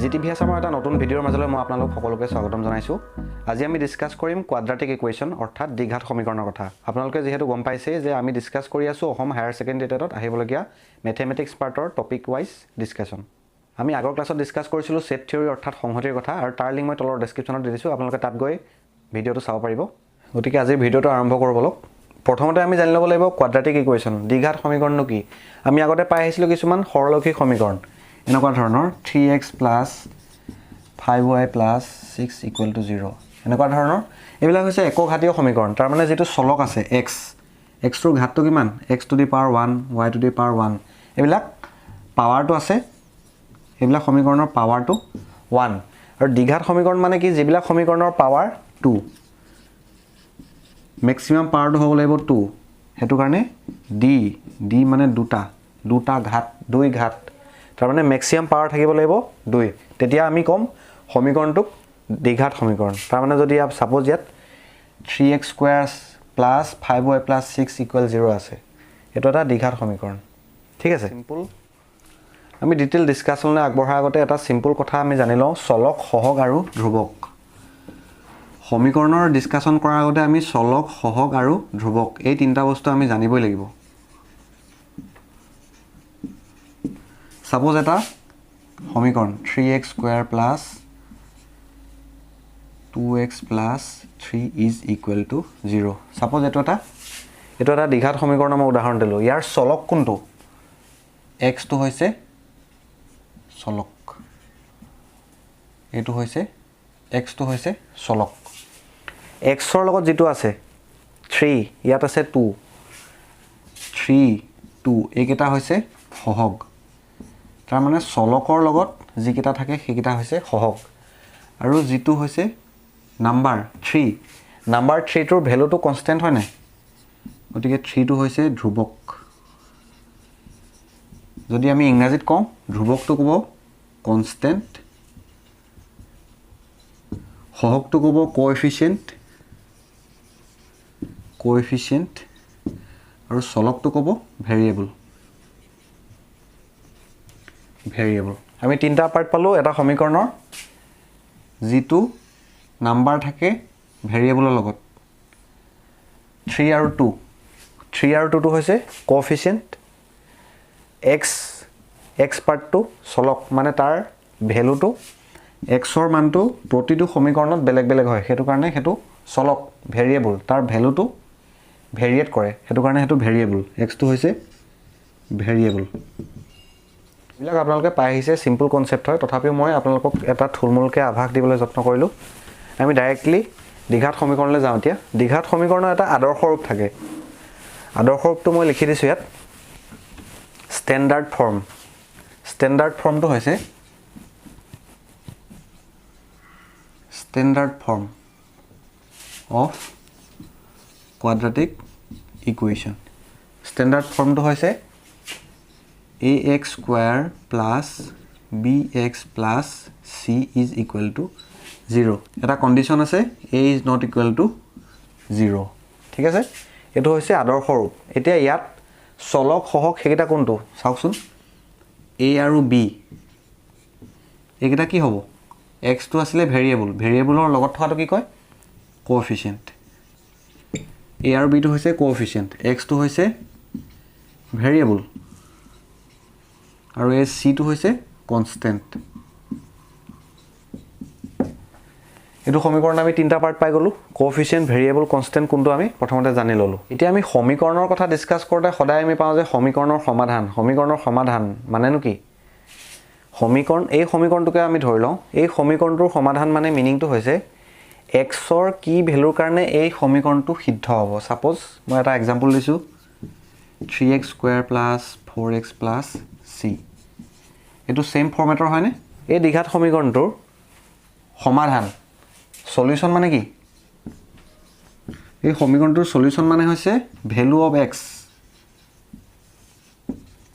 জিটিভিএছ আমাৰ এটা নতুন ভিডিঅ'ৰ মাজলৈ মই আপোনালোক সকলোকে স্বাগতম জনাইছোঁ। আজি আমি ডিছকাছ কৰিম কোৱাড্ৰাটিক ইকুৱেশ্যন অৰ্থাৎ দ্বিঘাত সমীকৰণৰ কথা। আপোনালোকে যিহেতু গম পাইছে যে আমি ডিছকাছ কৰি আছোঁ অসম হায়াৰ ছেকেণ্ডেৰী টেটত আহিবলগীয়া মেথমেটিক্স পাৰ্টৰ টপিক ৱাইজ ডিছকাশ্যন। আমি আগৰ ক্লাছত ডিছকাছ কৰিছিলোঁ ছেট থিয়ৰী অৰ্থাৎ সংহতিৰ কথা, আৰু তাৰ লিংক মই তলৰ ডেছক্ৰিপশ্যনত দি দিছোঁ, আপোনালোকে তাত গৈ ভিডিঅ'টো চাব পাৰিব। গতিকে আজি ভিডিঅ'টো আৰম্ভ কৰোঁ বলক। প্ৰথমতে আমি জানি ল'ব লাগিব কোৱাড্ৰাটিক ইকুৱেশ্যন, দ্বিঘাত সমীকৰণনো কি। আমি আগতে পাই আহিছিলোঁ কিছুমান সৰলৰৈখিক সমীকৰণ, এনেকুৱা ধৰণৰ 3x + 5y + 6 = 0, এনেকুৱা ধৰণৰ। এইবিলাক হৈছে একঘাতীয় সমীকৰণ, তাৰমানে যিটো চলক আছে এক্সটোৰ ঘাতটো কিমান, x⁴ 1 y⁴ 1, এইবিলাক পাৱাৰটো আছে, এইবিলাক সমীকৰণৰ পাৱাৰটো 1। আৰু দ্বিঘাত সমীকৰণ মানে কি, যিবিলাক সমীকৰণৰ পাৱাৰ 2, মেক্সিমাম পাৱাৰটো হ'ব লাগিব 2, সেইটো কাৰণে ডি মানে দুটা ঘাত, 2 ঘাত, তাৰমানে মেক্সিমাম পাৱাৰ থাকিব লাগিব 2, তেতিয়া আমি ক'ম সমীকৰণটোক দ্বিঘাত সমীকৰণ। তাৰমানে যদি ছাপ'জ ইয়াত 3x² + 5y + 6 = 0 আছে, এইটো এটা দ্বিঘাত সমীকৰণ। ঠিক আছে, চিম্পল। আমি ডিটেইল ডিছকাশ্যনলৈ আগবঢ়াৰ আগতে এটা চিম্পল কথা আমি জানি লওঁ, চলক, সহগ আৰু ধ্ৰুৱক। সমীকৰণৰ ডিছকাশ্যন কৰাৰ আগতে আমি চলক, সহগ আৰু ধ্ৰুৱক এই তিনিটা বস্তু আমি জানিবই লাগিব। ছাপ'জ এটা সমীকৰণ 3x² + 2x + 3 = 0। ছাপ'জ এইটো এটা দ্বিঘাত সমীকৰণৰ মই উদাহৰণ দিলোঁ। ইয়াৰ চলক কোনটো, এক্সটো হৈছে চলক, এইটো হৈছে এক্সটো হৈছে চলক। এক্সৰ লগত যিটো আছে 3, ইয়াত আছে 2, 3, 2, এইকেইটা হৈছে সহগ। তাৰমানে চলকৰ লগত যিকেইটা থাকে সেইকেইটা হৈছে সহগ। আৰু যিটো হৈছে নাম্বাৰ 3টোৰ ভেলুটো কনষ্টেণ্ট হয় নাই, গতিকে 3টো হৈছে ধ্ৰুৱক। যদি আমি ইংৰাজীত কওঁ, ধ্ৰুৱকটো ক'ব কনষ্টেণ্ট, সহগটো ক'ব কোএফিচিয়েণ্ট, আৰু চলকটো ক'ব ভেৰিয়েবল। আমি তিনিটা পাৰ্ট পালোঁ এটা সমীকৰণৰ, যিটো নাম্বাৰ থাকে ভেৰিয়েবলৰ লগত। 3 আৰু 2টো হৈছে কোএফিচিয়েণ্ট, এক্স পাৰ্টটো চলক, মানে তাৰ ভেলুটো, এক্সৰ মানটো প্ৰতিটো সমীকৰণত বেলেগ বেলেগ হয়, সেইটো কাৰণে সেইটো চলক, ভেৰিয়েবল, তাৰ ভেলুটো ভেৰিয়েট কৰে, সেইটো কাৰণে সেইটো ভেৰিয়েবল, এক্সটো হৈছে ভেৰিয়েবল। এইবিলাক আপোনালোকে পাই আহিছে, চিম্পল কনচেপ্ট হয়, তথাপিও মই আপোনালোকক এটা থুলমূলকৈ আভাস দিবলৈ যত্ন কৰিলোঁ। আমি ডাইৰেক্টলি দ্বিঘাত সমীকৰণলৈ যাওঁ। এতিয়া দ্বিঘাত সমীকৰণৰ এটা আদৰ্শ ৰূপ থাকে, আদৰ্শ ৰূপটো মই লিখি দিছোঁ ইয়াত, ষ্টেণ্ডাৰ্ড ফৰ্মটো হৈছে standard form of quadratic equation. Standard ফৰ্মটো হৈছে ax² + bx + c = 0। এটা কণ্ডিশ্যন আছে, a ≠ 0। ঠিক আছে, এইটো হৈছে আদৰ্শ ৰূপ। এতিয়া ইয়াত চলক, সহগ সেইকেইটা কোনটো চাওকচোন, a আৰু b, এইকেইটা কি হ'ব, এক্সটো আছিলে ভেৰিয়েবলৰ লগত থকাটো কি কয়, কোএফিচিয়েণ্ট। a আৰু bটো হৈছে কোএফিচিয়েণ্ট, এক্সটো হৈছে ভেৰিয়েবল, আৰু এই চিটো হৈছে কনষ্টেণ্ট। এইটো সমীকৰণ আমি তিনিটা পাৰ্ট পাই গ'লোঁ, কোএফিচিয়েণ্ট, ভেৰিয়েবল, কনষ্টেণ্ট কোনটো আমি প্ৰথমতে জানি ল'লোঁ। এতিয়া আমি সমীকৰণৰ কথা ডিছকাছ কৰোঁতে সদায় আমি পাওঁ যে সমীকৰণৰ সমাধান মানেনো কি, এই সমীকৰণটোকে আমি ধৰি লওঁ, এই সমীকৰণটোৰ সমাধান মানে মিনিংটো হৈছে এক্সৰ কি ভেলুৰ কাৰণে এই সমীকৰণটো সিদ্ধ হ'ব। ছাপ'জ মই এটা এক্সাম্পল দিছোঁ, 3x² + 4x + c, এইটো ছেইম ফৰ্মেটৰ হয়নে। এই দ্বিঘাত সমীকৰণটোৰ সমাধান, সলিউশ্যন মানে কি, এই সমীকৰণটোৰ সলিউশ্যন মানে হৈছে ভেলু অফ এক্স।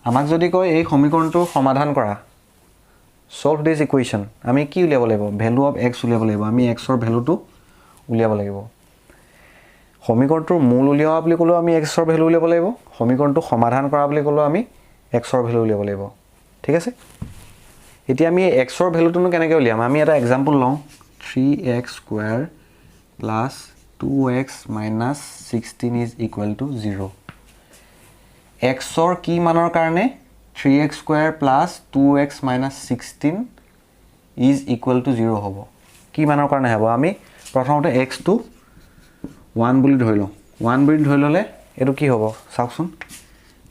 আমাক যদি কয় এই সমীকৰণটো সমাধান কৰা, সলভ দিছ ইকুৱেশ্যন, আমি কি উলিয়াব লাগিব, ভেলু অফ এক্স উলিয়াব লাগিব। আমি এক্সৰ ভেলুটো উলিয়াব লাগিব। সমীকৰণটোৰ মূল উলিওৱা বুলি ক'লেও আমি এক্সৰ ভেলু উলিয়াব লাগিব, সমীকৰণটো সমাধান কৰা বুলি ক'লেও আমি এক্সৰ ভেলু উলিয়াব লাগিব। ঠিক আছে, এতিয়া আমি এক্সৰ ভেলুটোনো কেনেকৈ উলিয়াম আমি এটা এক্সাম্পল লওঁ 3x square plus 2x minus 16 is equal two 0 এক্সৰ কি মানৰ কাৰণে 3x square plus 2x minus 16 is equal two 0 হ'ব কি মানৰ কাৰণে হ'ব আমি প্ৰথমতে এক্সটো 1 বুলি ধৰি লওঁ 1 বুলি ধৰি ল'লে এইটো কি হ'ব চাওকচোন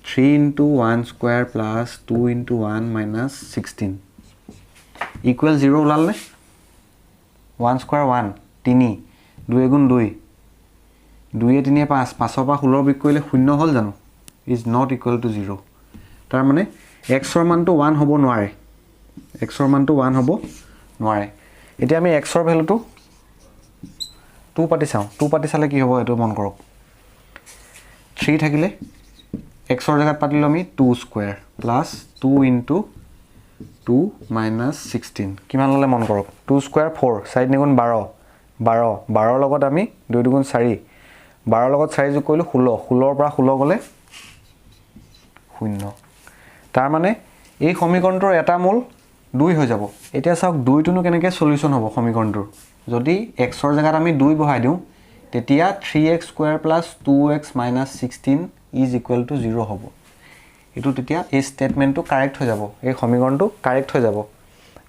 3 into 1 square plus 2 into 1 minus 16 equal 0 ওলালে 1 square 1 3 2 গুণ 2 2 3 5 5 পৰা 16 বিক কৰিলে 0 হ'ল জানো is not equal to 0 তাৰ মানে x ৰ মানটো 1 হ'ব নোৱাৰে x ৰ মানটো 1 হ'ব নোৱাৰে এতিয়া আমি x ৰ ভ্যালুটো 2 পাতি চাওঁ 2 পাতি চালে কি হ'ব এটো মন কৰক 3 থাকিলে x ৰ জায়গাত পাতিলো আমি 2 স্কয়াৰ প্লাস 2 into 2 minus 16 কিমান ললে মন কৰক 2 স্কয়াৰ 4 4 গুণ 12 12 12 লগত আমি 2 গুণ 4 12 লগত 4 যোগ কৰিলো 16 16 পৰা 16 গলে 0 তাৰ মানে এই সমীকৰণটোৰ এটা মূল 2 হৈ যাব এতিয়া চাওক 2 টোনো কেনেকৈ সলিউশন হ'ব সমীকৰণটোৰ যদি x ৰ জায়গাত আমি 2 বহাই দিও তেতিয়া 3x square plus 2x minus 16 is equal to 0 হ'ব এটো তেতিয়া এই স্টেটমেন্টটো কারেক্ট হৈ যাব এই সমীকৰণটো কাৰেক্ট হৈ যাব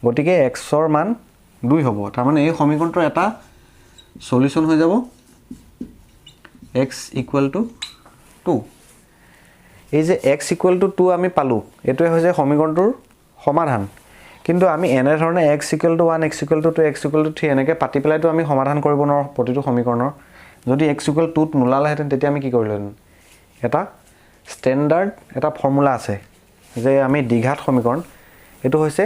গটিকে x ৰ মান 2 হ'ব তাৰ মানে এই সমীকৰণটোৰ এটা সলিউশন হৈ যাব x equal to 2 এই যে x equal to 2 আমি পালো এটোই হৈছে সমীকৰণটোৰ সমাধান কিন্তু আমি এনে ধৰণে x equal to 1 x equal to 2 x equal to 3 এনেকৈ পাতি পেলাইতো আমি সমাধান কৰিব নোৱাৰো প্ৰতিটো সমীকৰণৰ যদি x equal to 2 নোলালেহেঁতেন তেতিয়া আমি কি কৰিলেন এটা স্ট্যান্ডাৰ্ড এটা ফৰ্মুলা আছে যে আমি দ্বিঘাত সমীকৰণ এটো হৈছে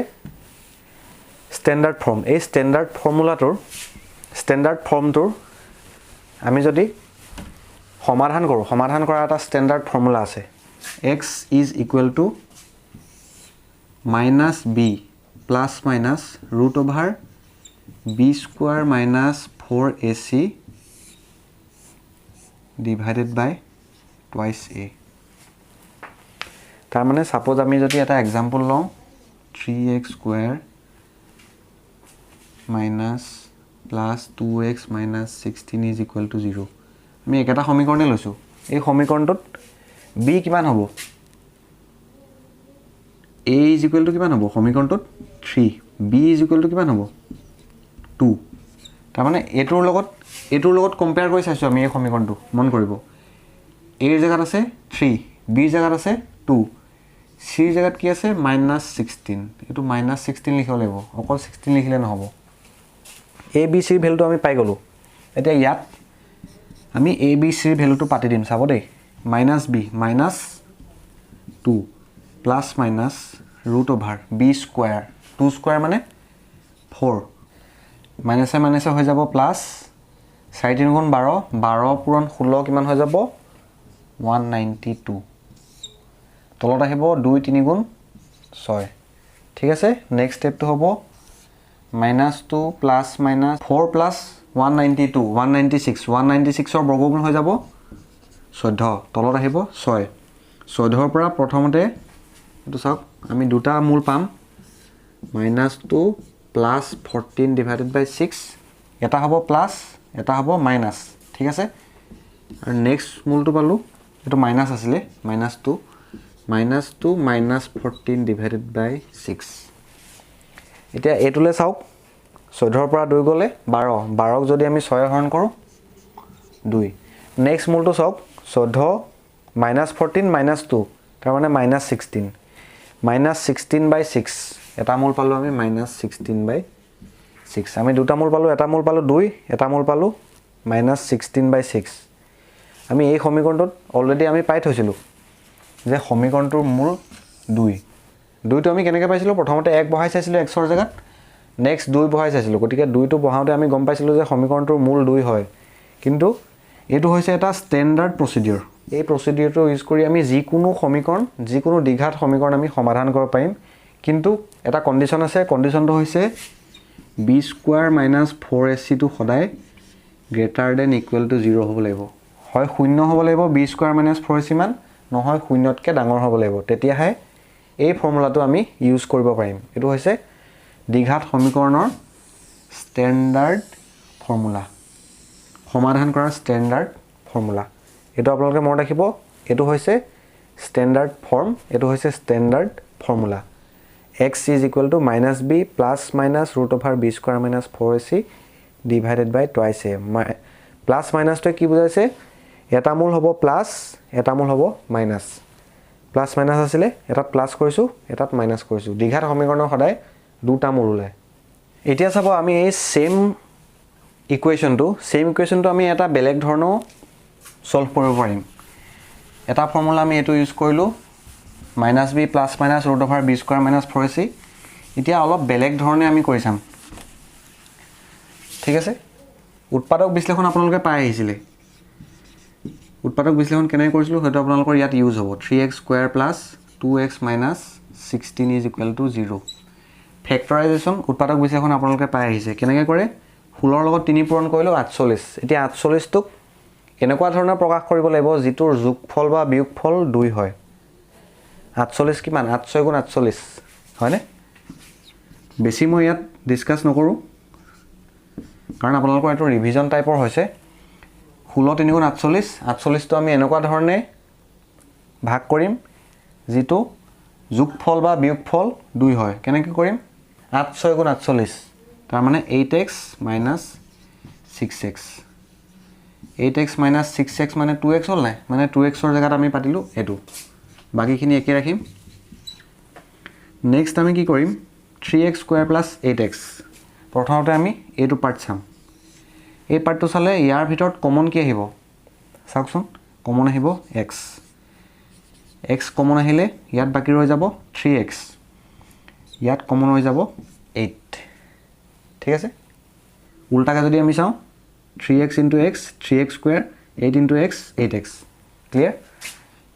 স্ট্যান্ডাৰ্ড ফৰ্ম এই স্ট্যান্ডাৰ্ড ফৰ্মুলাটোৰ স্ট্যান্ডাৰ্ড ফৰ্মটোৰ আমি যদি সমাধান কৰা এটা স্ট্যান্ডার্ড ফর্মুলা আছে x is equal to minus b plus minus root over b square minus 4ac divided by twice a তাৰ মানে সাপোজ আমি যদি এটা এক্সাম্পল লওঁ 3x square minus plus 2x minus 16 is equal to 0 আমি একটা সমীকৰণে লৈছো এই সমীকৰণটোত b কিমান হ'ব a is equal to কিমান হ'ব সমীকৰণটোত 3 b is equal to কিমান হ'ব 2 তাৰ মানে এটোৰ লগত কম্পেয়াৰ কৰি চাইছো আমি এই সমীকৰণটো মন কৰিব a ৰ জায়গাত আছে 3 b ৰ জায়গাত আছে 2 c ৰ জায়গাত কি আছে -16 এটো -16 লিখিব লাগিব অকল 16 লিখিলে নহব a b c ৰ ভ্যালুটো আমি পাই গলো এতিয়া ইয়াত আমি a b c ৰ ভ্যালুটো পাতি দিম চাব দেই -b -2 plus minus root over b square 2 square মানে 4 মাইনাসে মাইনাসে হৈ যাব প্লাস 4 3 গুণ 12 12 পূৰণ 16 কিমান হৈ যাব 192 তলত আহিব 2 3 গুণ 6 ঠিক আছে নেক্সট স্টেপটো হ'ব -2 প্লাস মাইনাস 4 প্লাস 192 196 ৰ বৰ্গমূল হৈ যাব 14 তলত আহিব 6 14 ৰ পৰা প্ৰথমতে এটো চাওক আমি দুটা মূল পাম -2 প্লাস 14 ডিভাইডেড বাই 6 এটা হ'ব প্লাস এটা হ'ব মাইনাস ঠিক আছে আৰু নেক্সট মূলটো পালো এটো মাইনাস আছিল -2 minus 14 divided by 6 এতিয়া এটোলে চাওক 14 ৰ পৰা 2 গলে 12 12 ক যদি আমি 6 হৰণ কৰো 2 নেক্সট মূলটো চাওক 14 -14 -2 তাৰ মানে -16 -16 by 6 এটা মূল পালো আমি -16 by 6 আমি দুটা মূল পালো এটা মূল পালো 2 এটা মূল পালো -16 by 6 আমি এই সমীকৰণটোত অলৰেডি আমি পাই থৈছিলো যে সমীকৰণটোৰ মূল 2 2টো আমি কেনেকৈ পাইছিলো প্ৰথমতে 1 বহাই চাইছিলো x ৰ জায়গাত নেক্সট 2 বহাই চাইছিলো গতিকে 2টো বহাওতে আমি গম পাইছিলো যে সমীকৰণটোৰ মূল 2 হয় কিন্তু এটো হৈছে এটা স্ট্যান্ডাৰ্ড প্ৰসিডিউৰ এই প্ৰসিডিউৰটো ইউজ কৰি আমি যিকোনো সমীকৰণ যিকোনো দ্বিঘাত সমীকৰণ আমি সমাধান কৰিব পাৰিম কিন্তু এটা কন্ডিশন আছে কন্ডিশনটো হৈছে b স্কয়াৰ - 4ac টো সদায় গ্ৰেটাৰ দেন ইকুৱেল টু 0 হ'ব লাগিব হয় 0 হ'ব লাগিব b স্কয়াৰ - 4ac মান নহয় 0তকৈ ডাঙৰ হ'ব লাগিব তেতিয়াহে এই ফৰ্মুলাটো আমি ইউজ কৰিব পাৰিম এটো হৈছে দ্বিঘাত সমীকৰণৰ ষ্টেণ্ডাৰ্ড ফৰ্মুলা সমাধান কৰাৰ ষ্টেণ্ডাৰ্ড ফৰ্মুলা এটো আপোনালোকে মনত ৰাখিব এটো হৈছে ষ্টেণ্ডাৰ্ড ফৰ্ম এটো হৈছে standard formula x = -b ± (b² - 4ac) divided by twice a plus মাইনাসটো কি বুজাইছে এটা মূল হ'ব প্লাস এটা মূল হ'ব মাইনাস প্লাস মাইনাস আছিল এটাত প্লাস কৰিছো এটাত মাইনাস কৰিছো দ্বিঘাত সমীকৰণৰ সদায় দুটা মূল ওলায় এতিয়া চাব আমি এই সেম ইকুৱেচনটো আমি এটা বেলেগ ধৰণৰ সলভ কৰিব পাৰিম এটা ফৰ্মুলা আমি এটো ইউজ কৰিলো -b ± (b² - 4ac) এতিয়া অলপ বেলেগ ধৰণে আমি কৰি চাম ঠিক আছে উৎপাদক বিশ্লেষণ আপোনালোকে পাই আহিছিলে উৎপাদক বিশ্লেষণ কেনে কৰিছিলো হেতু আপোনালোকৰ ইয়াত ইউজ হ'ব 3x² + 2x - 16 = 0 ফেক্টৰাইজেশ্যন উৎপাদক বিশ্লেষণ আপোনালোকে পাই আহিছে কেনেকৈ কৰে 16 ৰ লগত 3 পূৰণ কৰিলো 48 এতিয়া 48 টোক এনেকুৱা ধৰণৰ প্ৰকাশ কৰিব লাগিব যিটোৰ যোগফল বা বিয়োগফল 2 হয় 48 কিমান 8 6 * 48 হয়নে বেছি মই ইয়াত ডিসকাস নকৰো কাৰণ আপোনালোকৰ এটো ৰিভিজন টাইপৰ হৈছে 16 3 * 48 48 টো আমি এনেকুৱা ধৰণে ভাগ কৰিম যিটো যোগফল বা বিয়োগফল 2 হয় কেনেকৈ কৰিম 8 6 * 48 তাৰ মানে 8x - 6x 8x - 6x মানে 2x হ'ল নাই মানে 2x ৰ জায়গাত আমি পাতিলো এটো বাকিখিনি একে ৰাখিম নেক্সট আমি কি কৰিম 3x² + 8x প্ৰথমতে আমি এটো পাৰ্ট চাম এই পাৰ্টটো চালে ইয়াৰ ভিতৰত কমন কি আহিব চাওকচোন কমন আহিব x x কমন আহিলে ইয়াত বাকি ৰৈ যাব 3x ইয়াত কমন হৈ যাব 8 ঠিক আছে উল্টাকে যদি আমি চাও 3x * x 3x² 8 * x 8x clear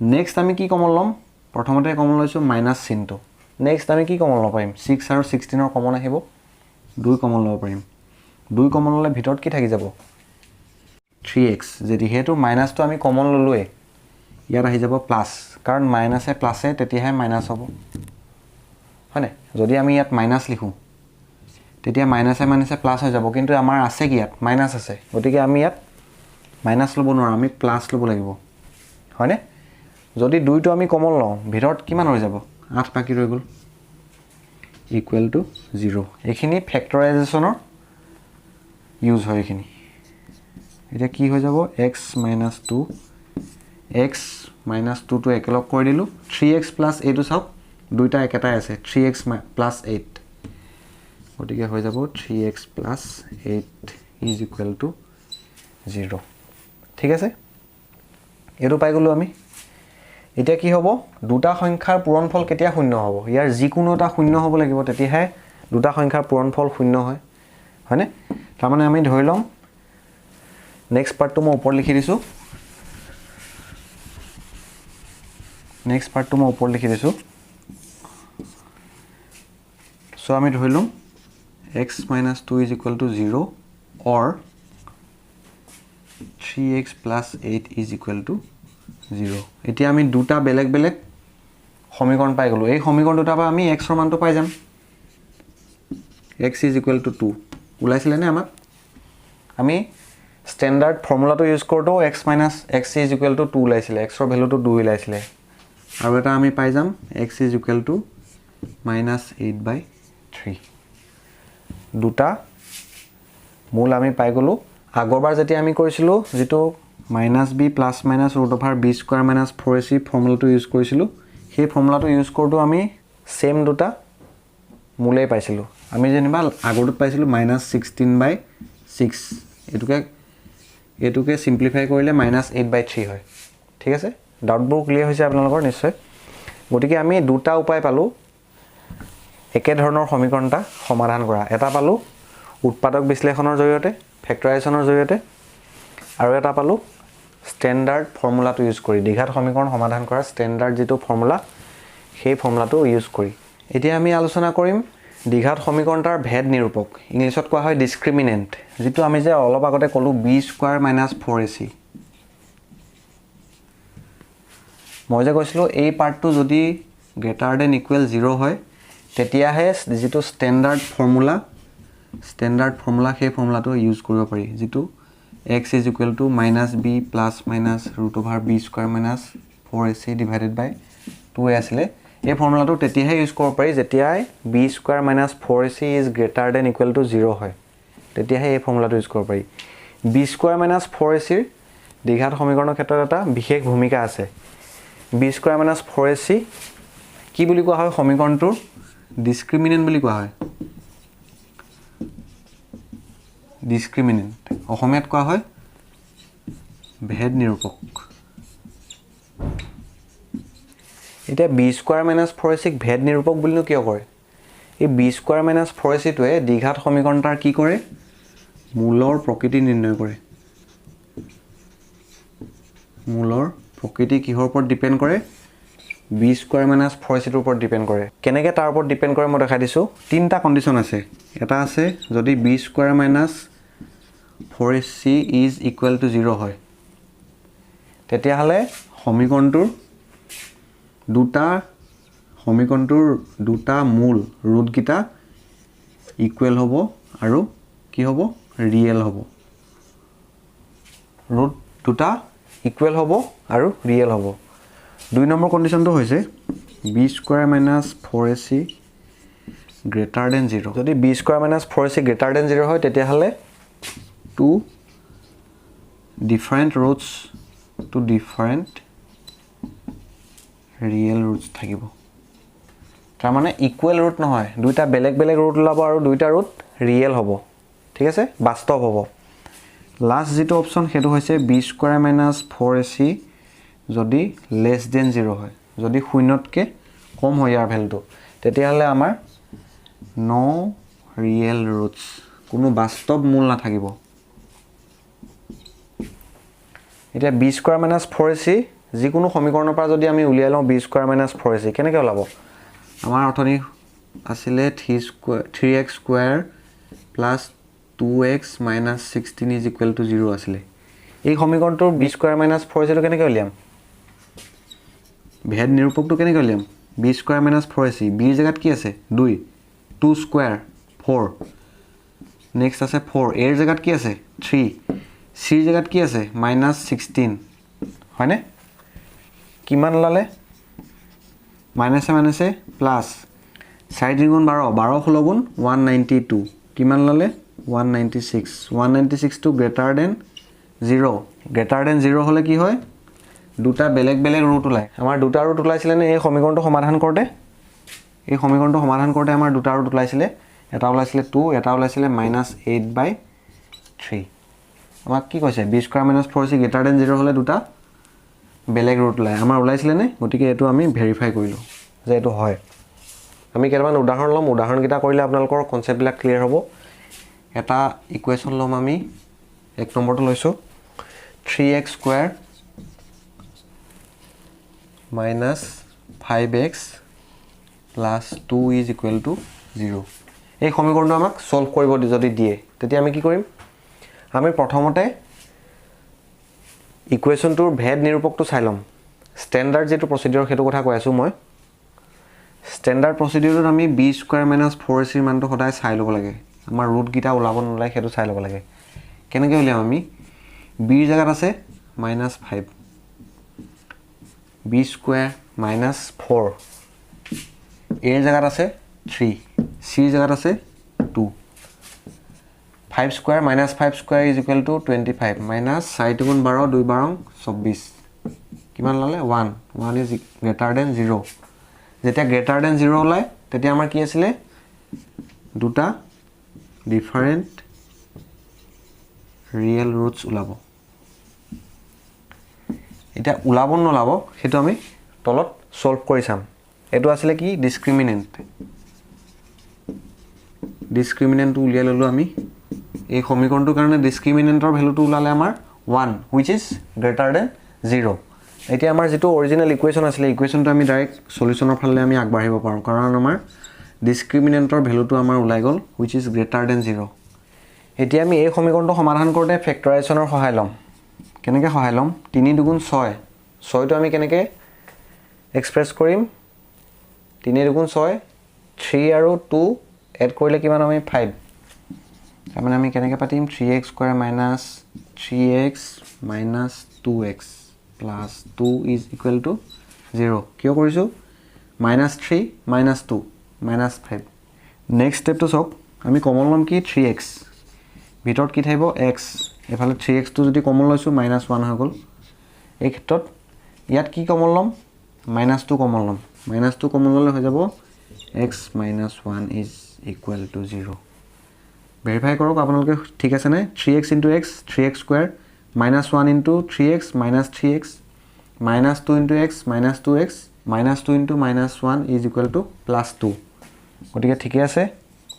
next আমি কি কমন লম প্ৰথমতে কমন লৈছো মাইনাস চিনটো নেক্সট আমি কি কমন লব পাৰিম 6 আৰু 16 ৰ কমন আহিব 2 কমন লব পাৰিম 2 কমন ললে ভিতৰত কি থাকি যাব 3x যদি হেতু মাইনাসটো আমি কমন ললোৱে ইয়াত আহি যাব প্লাস কাৰণ মাইনাসে প্লাসে তেতিয়াহে মাইনাস হ'ব হয়নে যদি আমি ইয়াত মাইনাস লিখো তেতিয়া মাইনাসে প্লাস হৈ যাব কিন্তু আমাৰ আছে কি ইয়াত মাইনাস আছে গতিকে আমি ইয়াত মাইনাস লব নোৱাৰো আমি প্লাস লব লাগিব হয়নে যদি 2 টো আমি কমন লওঁ ভিতৰত কিমান হৈ যাব 8 বাকি ৰৈ গল = 0 এখিনি ফেক্টৰাইজেশ্যনৰ ইউজ হয় এখিনি এটা কি হৈ যাব x - 2 x - 2 টো একেলগ কৰি দিলো 3x + a টো চাওক দুইটা একেটাই আছে 3x + 8 গতিকে হৈ যাব 3x + 8 = 0 ঠিক আছে এটো পাই গলো আমি এতিয়া কি হ'ব দুটা সংখ্যাৰ পূৰণফল কেতিয়া শূন্য হ'ব ইয়াৰ যিকোনো এটা শূন্য হ'ব লাগিব তেতিয়াহে দুটা সংখ্যাৰ পূৰণফল শূন্য হয় হয়নে তাৰ মানে আমি ধৰি লম নেক্সট পাৰ্টটো মই ওপৰত লিখি দিছো সো আমি ধৰি লম x - 2 = 0 or 3x + 8 = 0 এতিয়া আমি দুটা বেলেগ বেলেগ সমীকৰণ পাই গলো এই সমীকৰণ দুটা পৰা আমি x ৰ মানটো পাই যাম x = 2 ওলাইছিলে নে আমাক আমি ষ্টেণ্ডাৰ্ড ফৰ্মুলাটো ইউজ কৰটো x - x = 2 ওলাইছিলে x ৰ ভ্যালুটো 2 ওলাইছিলে আৰু এটা আমি পাই যাম x = -8/3 দুটা মূল আমি পাই গলো আগৰবাৰ যেতিয়া আমি কৰিছিলো যেটো -b ± (b² - 4ac) ফৰ্মুলাটো ইউজ কৰিছিলো সেই ফৰ্মুলাটো ইউজ কৰটো আমি সেম দুটা মূলে পাইছিলো আমি যেনিবা আগৰটোত পাইছিলো -16/6 এটুকে সিম্পলিফাই কৰিলে -8/3 হয় ঠিক আছে ডাউটবোৰ ক্লিয়াৰ হৈছে আপোনালোকৰ নিশ্চয় গতিকে আমি দুটা উপায় পালো একে ধৰণৰ সমীকৰণটা সমাধান কৰা এটা পালো উৎপাদক বিশ্লেষণৰ জৰিয়তে ফেক্টৰাইজেশ্যনৰ জৰিয়তে আৰু এটা পালো ষ্টেণ্ডাৰ্ড ফৰ্মুলাটো ইউজ কৰি দ্বিঘাত সমীকৰণ সমাধান কৰা ষ্টেণ্ডাৰ্ড যেটো ফৰ্মুলা সেই ফৰ্মুলাটো ইউজ কৰি এতিয়া আমি আলোচনা কৰিম দ্বিঘাত সমীকৰণটাৰ ভেদ নিৰূপক ইংলিছত কোৱা হয় ডিসক্ৰিমিনেন্ট যেটো আমি যে অলপ আগতে কলো b² - 4ac মই যে কৈছিলো এই পাৰ্টটো যদি greater than equal 0 হয় তেতিয়াহে যিটো ষ্টেণ্ডাৰ্ড ফৰ্মুলা সেই ফৰ্মুলাটো ইউজ কৰিব পাৰি, যিটো x = -b ± √b² - 4ac / 2a আছিলে। এই ফৰ্মুলাটো তেতিয়াহে ইউজ কৰিব পাৰি যেতিয়াই b² - 4ac > 0 হয়, তেতিয়াহে এই ফৰ্মুলাটো ইউজ কৰিব পাৰি। b² - 4ac ৰ দ্বিঘাত সমীকৰণৰ ক্ষেত্ৰত এটা বিশেষ ভূমিকা আছে। b² - 4ac কি বুলি কোৱা হয়? সমীকৰণটোৰ ডিসক্ৰিমিনেন্ট বুলি কোৱা হয়। ডিসক্ৰিমিনেন্ট অসমীয়াত কোৱা হয় ভেদ নিৰূপক। এতিয়া b² - 4ac ক ভেদ নিৰূপক বুলিনো কিয় কৰে? এই b² - 4ac টোৱে দ্বিঘাত সমীকৰণটাৰ কি কৰে? মূলৰ প্ৰকৃতি নিৰ্ণয় কৰে। মূলৰ প্ৰকৃতি কিহৰ ওপৰত ডিপেন্ড কৰে? b² - 4ac টোৰ ওপৰত ডিপেন্ড কৰে। কেনেকৈ তাৰ ওপৰত ডিপেন্ড কৰে মই দেখাই দিছোঁ। তিনিটা কণ্ডিশ্যন আছে। এটা আছে যদি b² - 4ac = 0 হয়, তেতিয়াহ'লে সমীকৰণটোৰ দুটা মূল ৰুটকেইটা ইকুৱেল হ'ব আৰু কি হ'ব? ৰিয়েল হ'ব। ৰুট দুটা ইকুৱেল হ'ব আৰু ৰিয়েল হ'ব। 2 নম্বৰ কণ্ডিশ্যনটো হৈছে b² - 4ac > 0। যদি b² - 4ac > 0 হয়, তেতিয়াহ'লে two different roots real roots থাকিব। তাৰ মানে ইকুৱেল ৰুট নহয়, দুইটা বেলেগ বেলেগ ৰুট ওলাব আৰু দুইটা ৰুট ৰিয়েল হ'ব। ঠিক আছে, বাস্তৱ হ'ব। লাষ্ট যিটো অপশ্যন সেইটো হৈছে b² - 4ac যদি <0 হয়, যদি 0তকৈ কম হয় ইয়াৰ ভেলুটো, তেতিয়াহ'লে আমাৰ নো ৰিয়েল ৰুটছ, কোনো বাস্তৱ মূল নাথাকিব। এতিয়া b² - 4ac যিকোনো সমীকৰণৰ পৰা যদি আমি উলিয়াই লওঁ b² - 4ac কেনেকৈ ওলাব? আমাৰ অথনি আছিলে 3x² + 2x - 16 = 0 আছিলে। এই সমীকৰণটোৰ b² - 4ac টো কেনেকৈ উলিয়াম? ভেদ নিৰূপকটো কেনেকৈ উলিয়াম? b² - 4ac b ৰ জেগাত কি আছে? 2 2² 4 নেক্সট আছে 4 a ৰ জেগাত কি আছে? 3 c ৰ জেগাত কি আছে? -16 হয়নে? কিমান ওলালে? মাইনাছে প্লাছ 4 × 3 = 12 12 16 গুণ 192 কিমান ওলালে? 196 196 টো > 0 হ'লে কি হয়? দুটা বেলেগ বেলেগ ৰুট ওলায়। আমাৰ দুটা ৰুট ওলাইছিলে নে এই সমীকৰণটো সমাধান কৰোঁতে? এই সমীকৰণটো সমাধান কৰোঁতে আমাৰ দুটা ৰুট ওলাইছিলে। এটা ওলাইছিলে 2, এটা ওলাইছিলে -8/3। আমাক কি কৈছে? b² - 4ac > 0 হ'লে দুটা বেলেগ ৰুট ওলায়। আমাৰ ওলাইছিলে নে? গতিকে এইটো আমি ভেৰিফাই কৰিলোঁ যে এইটো হয়। আমি কেইটামান উদাহৰণ ল'ম, উদাহৰণকেইটা কৰিলে আপোনালোকৰ কনচেপ্টবিলাক ক্লিয়াৰ হ'ব। এটা ইকুৱেশ্যন ল'ম আমি, 1 নম্বৰটো লৈছোঁ 3x² - 5x + 2 = 0। এই সমীকৰণটো আমাক সলভ কৰিব যদি দিয়ে, তেতিয়া আমি কি কৰিম? আমি প্ৰথমতে ইকুৱেশ্যনটোৰ ভেদ নিৰূপকটো চাই ল'ম। ষ্টেণ্ডাৰ্ড যিটো প্ৰচিডিউৰ সেইটো কথা কৈ আছোঁ মই। ষ্টেণ্ডাৰ্ড প্ৰচিডিউৰত আমি b² - 4ac ৰ মানটো সদায় চাই ল'ব লাগে। আমাৰ ৰুটকেইটা ওলাব নোলায় সেইটো চাই ল'ব লাগে। কেনেকৈ উলিয়াম আমি? b ৰ জেগাত আছে -5 b² - 4 a ৰ জেগাত আছে 3 c ৰ জেগাত আছে 2 5² - 5² = 25 - 4 × 12 2 12 24 কিমান ওলালে? 1 1 = 0। যেতিয়া <0 ওলায় তেতিয়া আমাৰ কি আছিলে? দুটা ডিফাৰেণ্ট ৰিয়েল ৰুটছ ওলাব। এতিয়া ওলাব নোলাব সেইটো আমি তলত সলভ কৰি চাম। এইটো আছিলে কি? ডিসক্ৰিমিনেন্টটো উলিয়াই ল'লোঁ আমি। এই সমীকৰণটোৰ কাৰণে ডিসক্ৰিমিনেন্টৰ ভেলুটো ওলালে আমাৰ 1 which is <0। এতিয়া আমাৰ যিটো অৰিজিনেল ইকুৱেশ্যন আছিলে, ইকুৱেশ্যনটো আমি ডাইৰেক্ট সলিউশ্যনৰ ফালে আমি আগবাঢ়িব পাৰোঁ, কাৰণ আমাৰ ডিসক্ৰিমিনেন্টৰ ভেলুটো আমাৰ ওলাই গ'ল which is <0। এতিয়া আমি এই সমীকৰণটো সমাধান কৰোঁতে ফেক্টৰাইজেশ্যনৰ সহায় ল'ম। কেনেকৈ সহায় ল'ম? 3 × 2 = 6 6টো আমি কেনেকৈ এক্সপ্ৰেছ কৰিম? 3 × 2 = 6 3 আৰু 2 এড কৰিলে কিমান আমি 5 তাৰমানে আমি কেনেকৈ পাতিম 3x square minus 3x minus 2x plus 2 is equal two 0 কিয় কৰিছোঁ মাইনাছ 3 মাইনাছ 2 মাইনাছ 5 নেক্সট ষ্টেপটো চাওক আমি কমন ল'ম কি 3x ভিতৰত কি থাকিব x এফালে 3x টো যদি কমন লৈছোঁ মাইনাছ 1 হৈ গ'ল এই ক্ষেত্ৰত ইয়াত কি কমন ল'ম মাইনাছ 2 কমন ল'ম মাইনাছ 2 কমন ল'লে হৈ যাব x minus 1 is equal to 0 verify কৰক আপোনালোকে ঠিক আছে নে 3x into x 3x square minus 1 into 3x minus 3x minus 2 into x minus 2x minus 2 into minus 1 is equal to plus 2 গতিকে ঠিকই আছে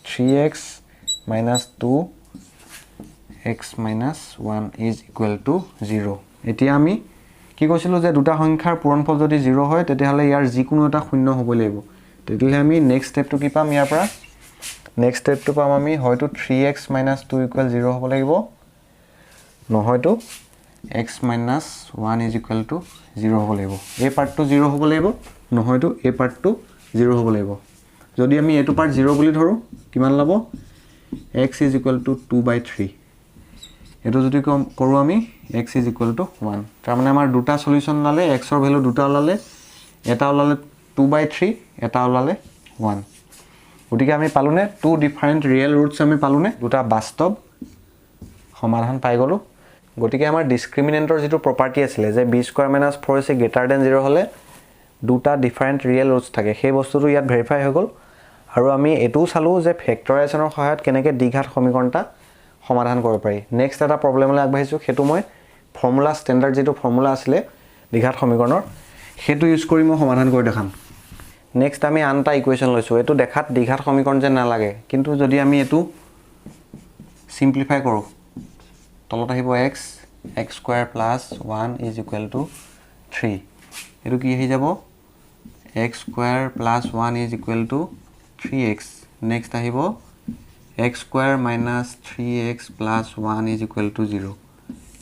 3x minus 2x minus 1 is equal to 0 এতিয়া আমি কি কৈছিলোঁ যে দুটা সংখ্যাৰ পূৰণফল যদি 0 হয় তেতিয়াহ'লে ইয়াৰ যিকোনো এটা শূন্য হ'ব লাগিব তেতিয়াহ'লে আমি নেক্সট ষ্টেপটো কি পাম ইয়াৰ পৰা নেক্সট ষ্টেপটো পাম আমি হয়তো 3x minus 2 equal 0 হ'ব লাগিব নহয়তো x minus 1 is equal to 0 হ'ব লাগিব এই পাৰ্টটো 0 হ'ব লাগিব নহয়তো এই পাৰ্টটো 0 হ'ব লাগিব যদি আমি এইটো পাৰ্ট 0 বুলি ধৰো কিমান ল'ব x is equal to 2/3 এটো যদি কৰো আমি x is equal to 1 তাৰমানে আমাৰ দুটা সলিউশন লালে x ৰ ভ্যালু দুটা লালে এটা লালে 2/3 এটা লালে 1 গতিকে আমি পালোনে টু ডিফারেন্ট রিয়েল রুটস আমি পালোনে দুটা বাস্তব সমাধান পাই গলো গতিকে আমাৰ ডিসক্ৰিমিনেন্টৰ যেটো প্ৰপাৰ্টি আছিল যে b² - 4ac > 0 হলে দুটা ডিফাৰেন্ট ৰিয়েল ৰুটস থাকে সেই বস্তুটো ইয়াত ভেৰিফাই হৈ গল আৰু আমি এটো চালো যে ফেক্টৰাইজেশনৰ সহায়ত কেনেকৈ দ্বিঘাত সমীকৰণটা সমাধান কৰিব পাৰি নেক্সট এটা প্ৰবলেমলৈ আগবাঢ়িছো হেতু মই ফৰ্মুলা ষ্টেণ্ডাৰ্ড যেটো ফৰ্মুলা আছিল দ্বিঘাত সমীকৰণৰ হেতু ইউজ কৰি মই সমাধান কৰি দেখাম নেক্সট আমি আনটা ইকুৱেশ্যন লৈছো এটো দেখাত দ্বিঘাত সমীকৰণ যে নালাগে কিন্তু যদি আমি এটো সিম্পলিফাই কৰো তলত আহিব x x² + 1 is equal to 3 এটো কি হৈ যাব x² + 1 is equal to 3x next আহিব x² - 3x + 1 is equal to 0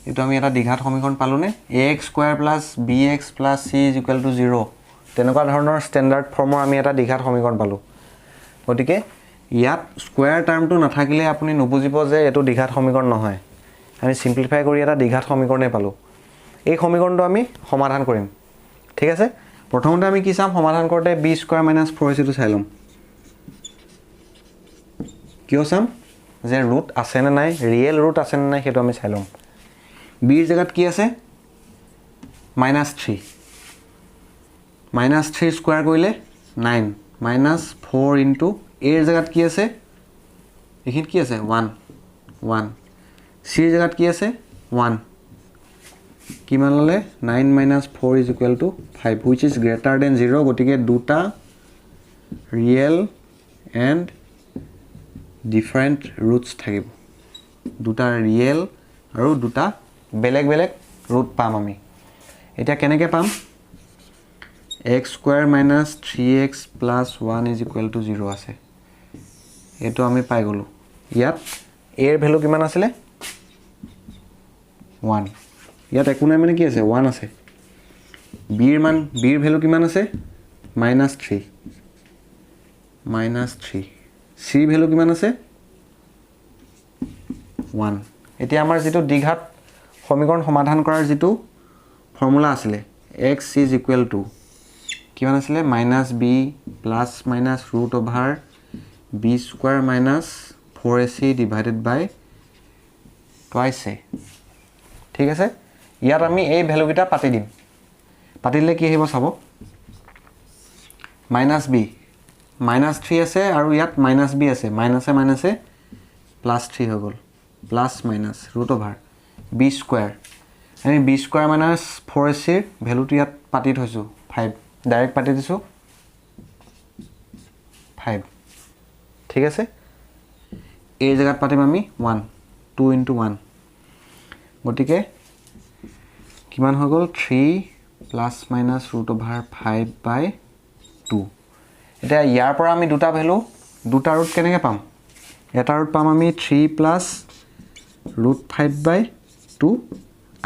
এটো আমি এটা দ্বিঘাত সমীকৰণ পালোনে ax² + bx + c is equal to 0 তেনেকুৱা ধৰণৰ ষ্টেণ্ডাৰ্ড ফৰ্মৰ আমি এটা দ্বিঘাত সমীকৰণ পালো গতিকে ইয়াত স্কয়াৰ টাৰ্মটো নাথাকিলে আপুনি নুবুজিব যে এটো দ্বিঘাত সমীকৰণ নহয় আমি সিম্পলিফাই কৰি এটা দ্বিঘাত সমীকৰণে পালো এই সমীকৰণটো আমি সমাধান কৰিম ঠিক আছে প্ৰথমতে আমি কি চাম সমাধান কৰোতে b² - 4ac টো চাই লম কিয় চাম যে ৰুট আছে নে নাই ৰিয়েল ৰুট আছে নে নাই হেতু আমি চাই লম b ৰ জাগাত কি আছে -3 -3 স্কয়াৰ কৰিলে 9 -4 ইনটু a ৰ জাগাত কি আছে এখিত কি আছে 1 1 c ৰ জাগাত কি আছে 1 কিমান ললে 9 - 4 is equal to 5 which is greater than 0 গটিকে দুটা ৰিয়েল এন্ড ডিফাৰেন্ট ৰুটস থাকিব দুটা ৰিয়েল আৰু দুটা বেলেগ বেলেগ রুট পাম আমি এটা কেনেকৈ পাম x² - 3x + 1 is equal to 0 আছে এটো আমি পাই গলো ইয়াত a ৰ ভ্যালু কিমান আছিল 1 ইয়াত একো নাই মানে কি আছে 1 আছে b ৰ ভ্যালু কিমান আছে -3 c ৰ ভ্যালু কিমান আছে 1 এতিয়া আমাৰ যেটো দ্বিঘাত সমীকৰণ সমাধান কৰাৰ যেটো ফৰ্মুলা আছিল x is equal to কিমান আছিল -b + (b² - 4ac divided by twice a ঠিক আছে ইয়াত আমি এই ভ্যালু কিটা পাতি দিম পাতিলে কি আহিব চাব -b -3 আছে আৰু ইয়াত -b আছে মাইনাসে মাইনাসে +3 হৈ গল প্লাস মাইনাস (b²) আমি b² - 4ac ৰ ভ্যালুটো ইয়াত পাতি থৈছো 5 ডাইৰেক্ট পাতি দিছো 5 ঠিক আছে এই জায়গাত পাতিম আমি 1 2 * 1 গটিকে কিমান হৈ গল 3 ± (5/2 এটা ইয়াৰ পৰা আমি দুটা ভ্যালু দুটা ৰুট কেনেকৈ পাম এটা ৰুট পাম আমি 3 + (5/2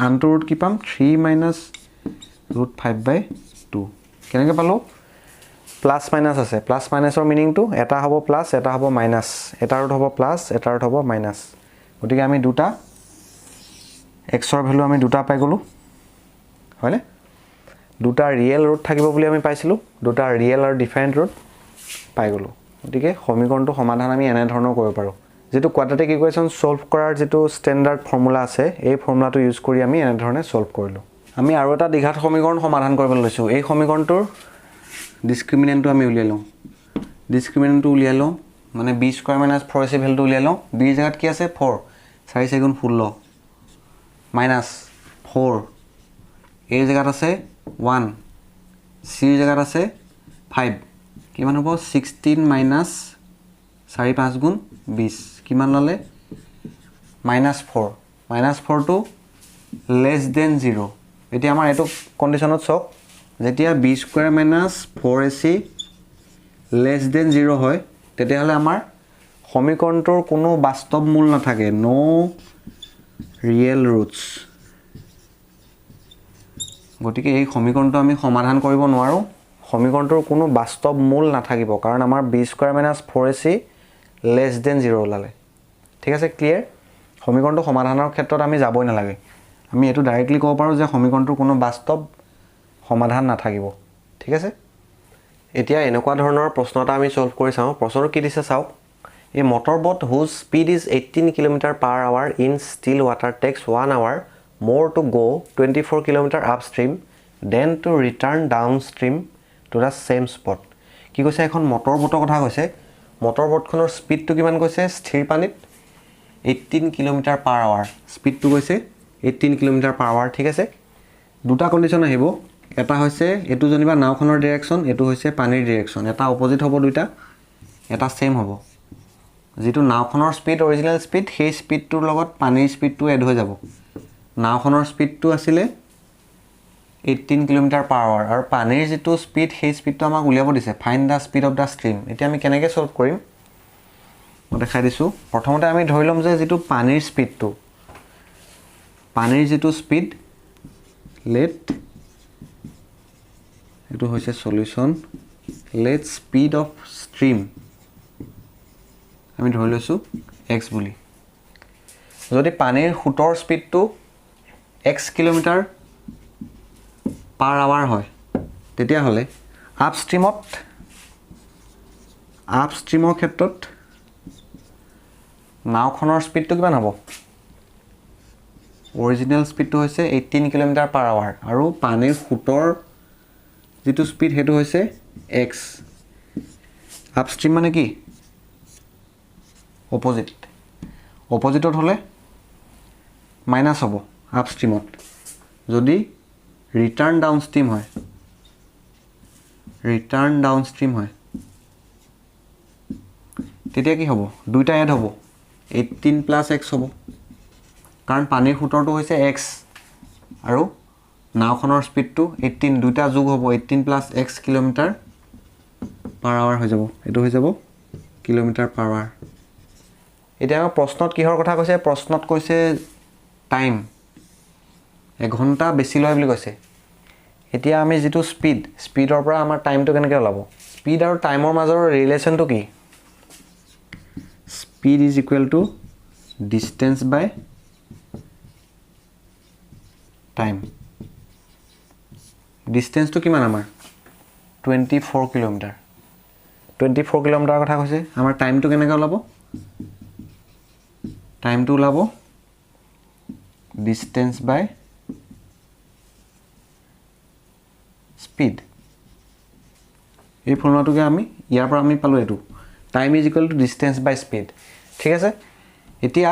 আনটো ৰুট কি পাম 3 - (5/2 কেনেকৈ পালো প্লাছ মাইনাছ আছে প্লাছ মাইনাছৰ মিনিংটো এটা হ'ব প্লাছ এটা হ'ব মাইনাছ এটা ৰুট হ'ব প্লাছ এটা ৰুট হ'ব মাইনাছ গতিকে আমি দুটা এক্সৰ ভ্যালু আমি দুটা পাই গ'লো হয়নে দুটা ৰিয়েল ৰুট থাকিব বুলি আমি পাইছিলোঁ দুটা ৰিয়েল আৰু ডিফাৰেণ্ট ৰুট পাই গ'লো গতিকে সমীকৰণটো সমাধান আমি এনে ধৰণৰ কৰিব পাৰোঁ যেটো কোৱাড্ৰেটিক ইকুৱেশ্যন সলভ কৰাৰ যেটো ষ্টেণ্ডাৰ্ড ফৰ্মুলা আছে এই ফৰ্মুলাটো ইউজ কৰি আমি এনে ধৰণে সলভ কৰিলোঁ আমি আৰু এটা দ্বিঘাত সমীকৰণ সমাধান কৰিবলৈ লৈছোঁ এই সমীকৰণটোৰ ডিসক্ৰিমিনেন্টটো আমি উলিয়াই লওঁ ডিসক্ৰিমিনেন্টটো উলিয়াই লওঁ মানে b² - 4ac ভ্যালুটো উলিয়াই লওঁ b ৰ জায়গাত কি আছে 4 4 × 16 মাইনাছ 4 a ৰ জায়গাত আছে 1 c ৰ জায়গাত আছে 5 কিমান হ'ব 16 মাইনাছ 4 5 গুণ 20 কিমান ললে -4 টো less than 0 এতিয়া আমাৰ এটো কন্ডিশনত চক যেতিয়া b² - 4ac less than 0 হয় তেতিয়াহলে আমাৰ সমীকৰণটোৰ কোনো বাস্তৱ মূল নাথাকে নো ৰিয়েল ৰুটস গতিকে এই সমীকৰণটো আমি সমাধান কৰিব নোৱাৰো সমীকৰণটোৰ কোনো বাস্তৱ মূল নাথাকিব কাৰণ আমাৰ b² - 4ac less than 0 ওলালে ঠিক আছে ক্লিয়াৰ সমীকৰণটো সমাধানৰ ক্ষেত্ৰত আমি যাবই নালাগে আমি এটো ডাইৰেক্টলি ক'ব পাৰো যে সমীকৰণটোৰ কোনো বাস্তৱ সমাধান নাথাকিব ঠিক আছে এতিয়া এনেকুৱা ধৰণৰ প্ৰশ্ন এটা আমি সলভ কৰি চাও প্ৰশ্নটো কি দিছে চাওক A motorboat whose speed is 18 km/h in still water takes 1 hour more to go 24 km upstream than to return downstream to the same spot. কি কৈছে এখন মটৰবোটৰ কথা কৈছে মটৰবোটখনৰ স্পীডটো কিমান কৈছে স্থিৰ পানীত 18 km/h স্পীডটো কৈছে 18 km/h ঠিক আছে দুটা কন্ডিশন আহিব এটা হৈছে এটো জনিবা নাওখনৰ ডাইৰেকশন এটো হৈছে পানীৰ ডাইৰেকশন এটা অপোজিট হ'ব দুটা এটা সেম হ'ব যেটো নাওখনৰ স্পীড অৰিজিনাল স্পীড সেই স্পীডটোৰ লগত পানীৰ স্পীডটো এড হৈ যাব নাওখনৰ স্পীডটো আছিল 18 km/h আৰু পানীৰ যেটো স্পীড সেই স্পীডটো আমাক উলিয়াব দিছে find da speed of the stream এতিয়া আমি কেনেকৈ সলভ কৰিম মই দেখাই দিছো প্ৰথমতে আমি ধৰি লম যে যেটো পানীৰ স্পীডটো পানীৰ যেটো স্পীড লেট এটো হৈছে solution let speed of stream আমি ধৰি লৈছো x বুলি যদি পানীৰ হুটৰ স্পীডটো x কিলোমিটাৰ পাৰ আৱাৰ হয় তেতিয়া হলে আপষ্ট্ৰীমৰ ক্ষেত্ৰত নাওখনৰ স্পীডটো কিমান হ'ব অৰিজিনাল স্পীডটো হৈছে 18 km/h আৰু পানীৰ হুটৰ যেটো স্পীড হেতু হৈছে x আপষ্ট্ৰীম মানে কি অপোজিটত হলে মাইনাস হ'ব আপষ্ট্ৰীমত যদি ৰিটাৰ্ণ ডাউনষ্ট্ৰীম হয় তেতিয়া কি হ'ব দুইটা এড হ'ব 18 + x হ'ব কাৰণ পানীৰ হুটৰটো হৈছে x আৰু নাওখনৰ স্পীডটো 18 দুইটা যোগ হ'ব 18 + x km/h হৈ যাব এটো হৈ যাব km/h এতিয়া আমাৰ প্ৰশ্নত কিহৰ কথা কৈছে প্ৰশ্নত কৈছে টাইম 1 ঘন্টা বেছি লয় বুলি কৈছে এতিয়া আমি যেটো স্পীডৰ পৰা আমাৰ টাইমটো কেনেকৈ ওলাব স্পীড আৰু টাইমৰ মাজৰ ৰিলেচনটো কি speed is equal to distance by time ডিসটেন্সটো কিমান আমাৰ 24 কিলোমিটাৰ 24 কিলোমিটাৰ কথা কৈছে আমাৰ টাইমটো কেনেকৈ ওলাব টাইমটো ওলাব ডিসটেন্স বাই স্পীড এই ফৰ্মুলাটোকে আমি ইয়াৰ পৰা আমি পালো এটো time is equal to distance by speed ঠিক আছে এতিয়া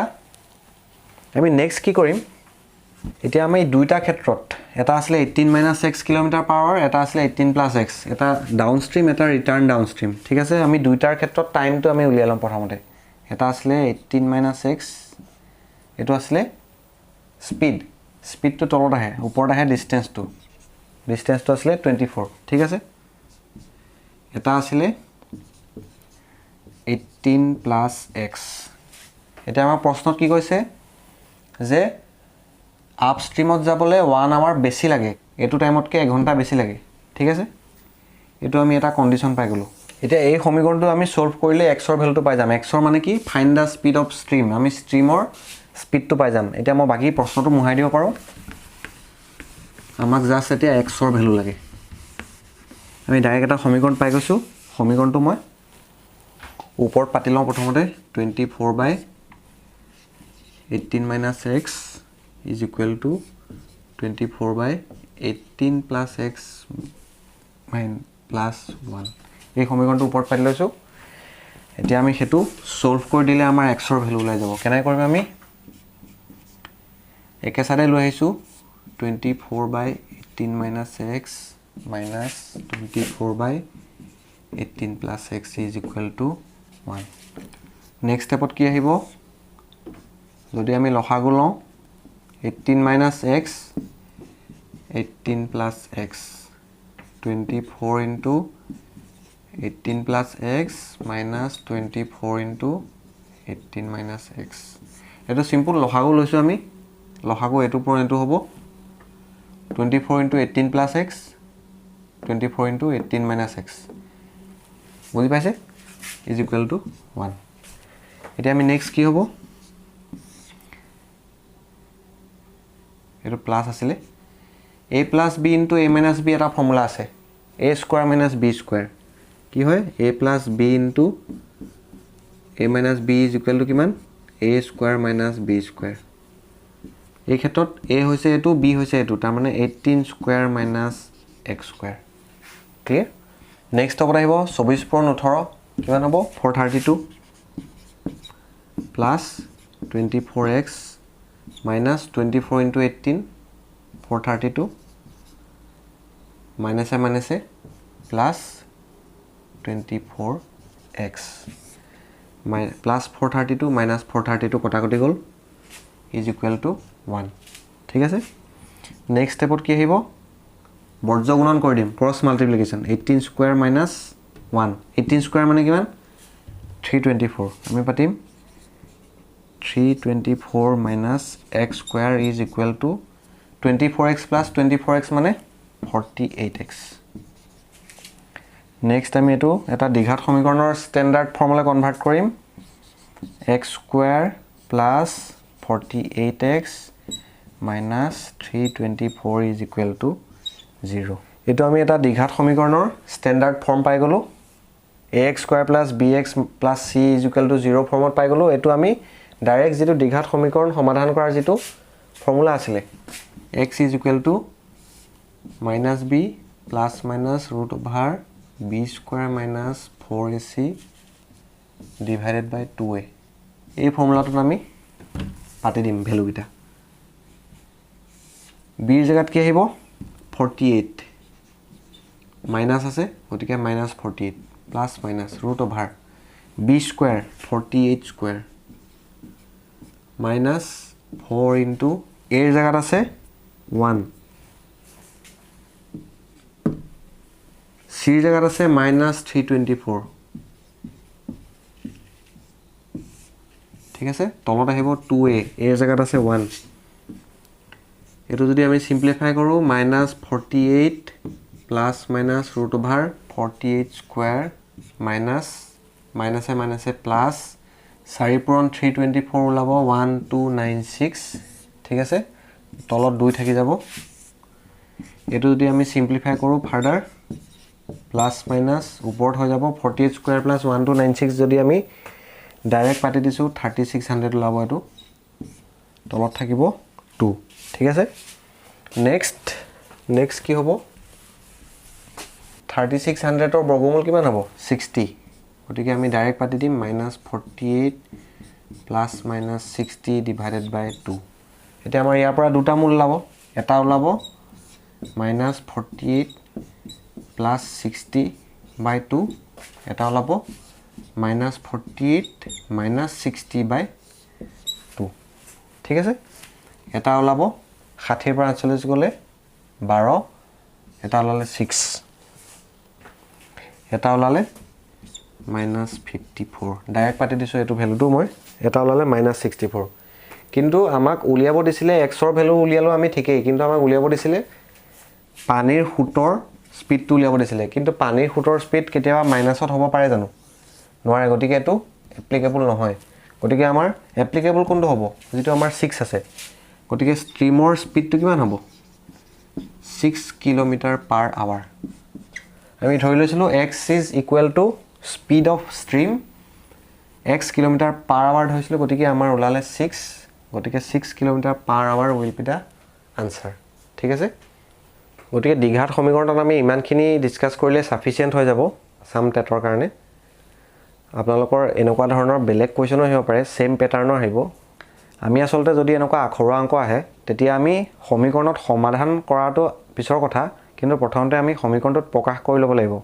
আমি নেক্সট কি কৰিম এতিয়া আমি দুইটা ক্ষেত্ৰত এটা আছিল 18 - x km/h এটা আছিল 18 + x এটা ডাউনষ্ট্ৰীম এটা ৰিটাৰ্ণ ডাউনষ্ট্ৰীম ঠিক আছে আমি দুইটাৰ ক্ষেত্ৰত টাইমটো আমি উলিয়াই লম প্ৰথমতে এটা আছিল 18 - x এটো আছিল স্পীডটো তলত আহে ওপৰত আহে ডিসটেন্সটো আছিল 24 ঠিক আছে এটা আছিল 18 + x এটা আমাৰ প্ৰশ্নত কি কৈছে যে আপষ্ট্ৰীমত যাবলৈ 1 আৱাৰ বেছি লাগে এটো টাইমতকে 1 ঘন্টা বেছি লাগে ঠিক আছে এইটো আমি এটা কণ্ডিশ্যন পাই গ'লোঁ এতিয়া এই সমীকৰণটো আমি সলভ কৰিলে এক্সৰ ভ্যালুটো পাই যাম এক্সৰ মানে কি find da speed of stream আমি ষ্ট্ৰীমৰ স্পীডটো পাই যাম এতিয়া মই বাকি প্ৰশ্নটো মুহাই দিব পাৰোঁ আমাক জাস্ট এতিয়া এক্সৰ ভ্যালু লাগে আমি ডাইৰেক্ট এটা সমীকৰণ পাই গৈছো সমীকৰণটো মই ওপৰত পাতি লওঁ প্ৰথমতে 24/18 - x is equal to 24/18 plus x plus 1 এই সমীকৰণটো ওপৰত পাতি লৈছো এতিয়া আমি হেতু সলভ কৰি দিলে আমাৰ এক্সৰ ভ্যালু ওলাই যাব কেনে কৰিম আমি একে সাথে লৈ আহিছো 24/18 - x minus 24/18 plus x is equal to 1 next stepত কি আহিব যদি আমি লসাগু লওঁ 18 - x 18 plus x 24 into 18 plus x minus 24 into 18 minus x এটা সিম্পল লসাগু লৈছো আমি লসাগু এটো পৰ এটো হ'ব 24 into 18 plus x 24 into 18 minus x বুজি পাইছে is equal to 1 এতিয়া আমি নেক্সট কি হ'ব এটো প্লাস আছিল a plus b into a minus b এটা ফৰ্মুলা আছে a square minus b square কি হয় a plus b into a minus b is equal to কিমান a square minus b square এই ক্ষেত্ৰত a হৈছে এটো b হৈছে এটো তাৰ মানে 18 square minus x square clear next হ'ব আহিব 24 * 18 কিমান হ'ব 432 plus 24x minus 24 into 18 432 minus a plus 24x plus 432 minus 432 কটাকটি goal is equal to 1 ঠিক আছে নেক্সট স্টেপত কি আহিব বৰ্জ্য গুণন কৰি দিম cross multiplication 18 square minus 1 18 square মানে কিমান 324 আমি পাতিম 324 minus x square is equal to 24x plus 24x মানে 48x next আমি এটো এটা দ্বিঘাত সমীকৰণৰ স্ট্যান্ডাৰ্ড ফৰ্মুলা কনভাৰ্ট কৰিম x square plus 48x minus 324 is equal to 0 এটো আমি এটা দ্বিঘাত সমীকৰণৰ স্ট্যান্ডাৰ্ড ফৰ্ম পাই গলো ax square plus bx plus c is equal to 0 ফৰ্মত পাই গলো এটো আমি ডাইৰেক্ট যেটো দ্বিঘাত সমীকৰণ সমাধান কৰাৰ যেটো ফৰ্মুলা আছিল x is equal to minus b plus minus root over b square minus 4ac divided by 2a এই ফৰ্মুলাটো আমি পাতি দিম ভ্যালু গিটা b এর জায়গাত কি আহিব 48 মাইনাস আছে গটিকে minus 48 plus minus root over b square 48 square minus 4 into a এর জায়গাত আছে 1 c এর জায়গাত আছে minus 324 ঠিক আছে তলত আহিব 2a এর জায়গাত আছে 1 এটো যদি আমি সিম্পলিফাই কৰো minus 48 plus minus root over 48 square minus minus a plus 4 পূৰণ 324 ওলাব 1296 ঠিক আছে তলত 2 থাকি যাব এটো যদি আমি সিম্পলিফাই কৰো ফাৰ্দাৰ প্লাস মাইনাস উপৰত হৈ যাব 48 স্কয়ার প্লাস 1296 যদি আমি ডাইরেক্ট পাতি দিছো 3600 ওলাব এটো তলত থাকিব 2 ঠিক আছে নেক্সট কি হ'ব 3600 ৰ বৰ্গমূল কিমান হ'ব 60 গটিকে আমি ডাইৰেক্ট পাতি দিম -48 plus -60 divided by 2 এটা আমাৰ ইয়াৰ পৰা দুটা মূল লাভ এটা ওলাব -48 plus 60 by 2 এটা ওলাব -48 minus 60 by 2 ঠিক আছে এটা ওলাব 60 পৰা 40 গলে 12 এটা ওলালে 6 এটা ওলালে -54 ডাইৰেক্ট পাতি দিছো এটো ভ্যালুটো মই এটা ওলালে -64 কিন্তু আমাক উলিয়াব দিছিলে x ৰ ভ্যালু উলিয়ালো আমি ঠিকই কিন্তু আমাক উলিয়াব দিছিলে পানীৰ হুটৰ স্পীডটো উলিয়াব দিছিলে কিন্তু পানীৰ সোঁতৰ স্পীড কেতিয়াবা মাইনাছত হ'ব পাৰে জানো নোৱাৰে গতিকে এইটো এপ্লিকেবল নহয় গতিকে আমাৰ এপ্লিকেবল কোনটো হ'ব যেটো আমাৰ 6 আছে গতিকে ষ্ট্ৰীমৰ স্পীডটো কিমান হ'ব 6 km/h আমি ধৰি লৈছিলো x is equal to speed of stream x km/h ধৰিছিলো গতিকে আমাৰ ওলালে 6 গতিকে 6 km/h will be the answer ঠিক আছে গতিকে দ্বিঘাত সমীকৰণত আমি ইমানখিনি ডিসকাস কৰিলে সাফিসিয়েন্ট হৈ যাব সাম টেটৰ কাৰণে আপোনালোকৰ এনেকুৱা ধৰণৰ বেলেগ কোৱেশ্চনো আহিব পাৰে সেম প্যাটাৰ্নৰ আহিব আমি আসলতে যদি এনেকুৱা আখৰৰ অংক আহে তেতিয়া আমি সমীকৰণত সমাধান কৰাটো পিছৰ কথা কিন্তু প্ৰথমতে আমি সমীকৰণটো প্ৰকাশ কৰি ল'ব লাগিব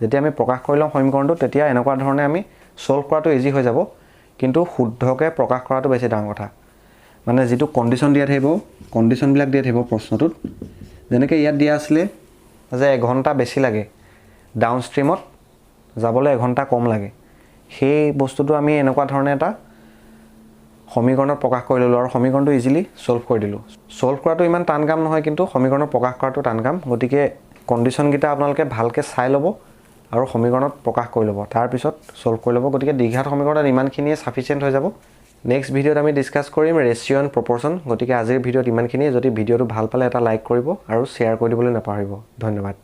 যেতিয়া আমি প্ৰকাশ কৰি লম সমীকৰণটো তেতিয়া এনেকুৱা ধৰণে আমি সলভ কৰাটো ইজি হৈ যাব কিন্তু শুদ্ধকে প্ৰকাশ কৰাটো বেছি ডাঙৰ কথা মানে যেটো কন্ডিশন দিয়া থাকিব কন্ডিশন বিলাক দিয়া থাকিব প্ৰশ্নটোত যেনেকৈ ইয়াত দিয়া আছিল যে 1 ঘন্টা বেছি লাগে ডাউনষ্ট্ৰীমত যাবলৈ 1 ঘন্টা কম লাগে সেই বস্তুটো আমি এনেকুৱা ধৰণে এটা সমীকৰণত প্ৰকাশ কৰি ললো আৰু সমীকৰণটো ইজিলি সলভ কৰি দিলো সলভ কৰাটো ইমান টান কাম নহয় কিন্তু সমীকৰণত প্ৰকাশ কৰাটো টান কাম গতিকে কন্ডিশন গিটা আপোনালোকে ভালকে চাই ল'ব আৰু সমীকৰণত প্ৰকাশ কৰি ল'ব তাৰ পিছত সলভ কৰি ল'ব গতিকে দ্বিঘাত সমীকৰণত ইমানখিনিয়ে সাফিসিয়েন্ট হৈ যাব নেক্সট ভিডিওত আমি ডিসকাস কৰিম ৰেশিও এণ্ড প্ৰপৰচন গতিকে আজিৰ ভিডিওত ইমানখিনিয়ে যদি ভিডিওটো ভাল পালে এটা লাইক কৰিব আৰু শেয়াৰ কৰি দিবলৈ নাপাহৰিব ধন্যবাদ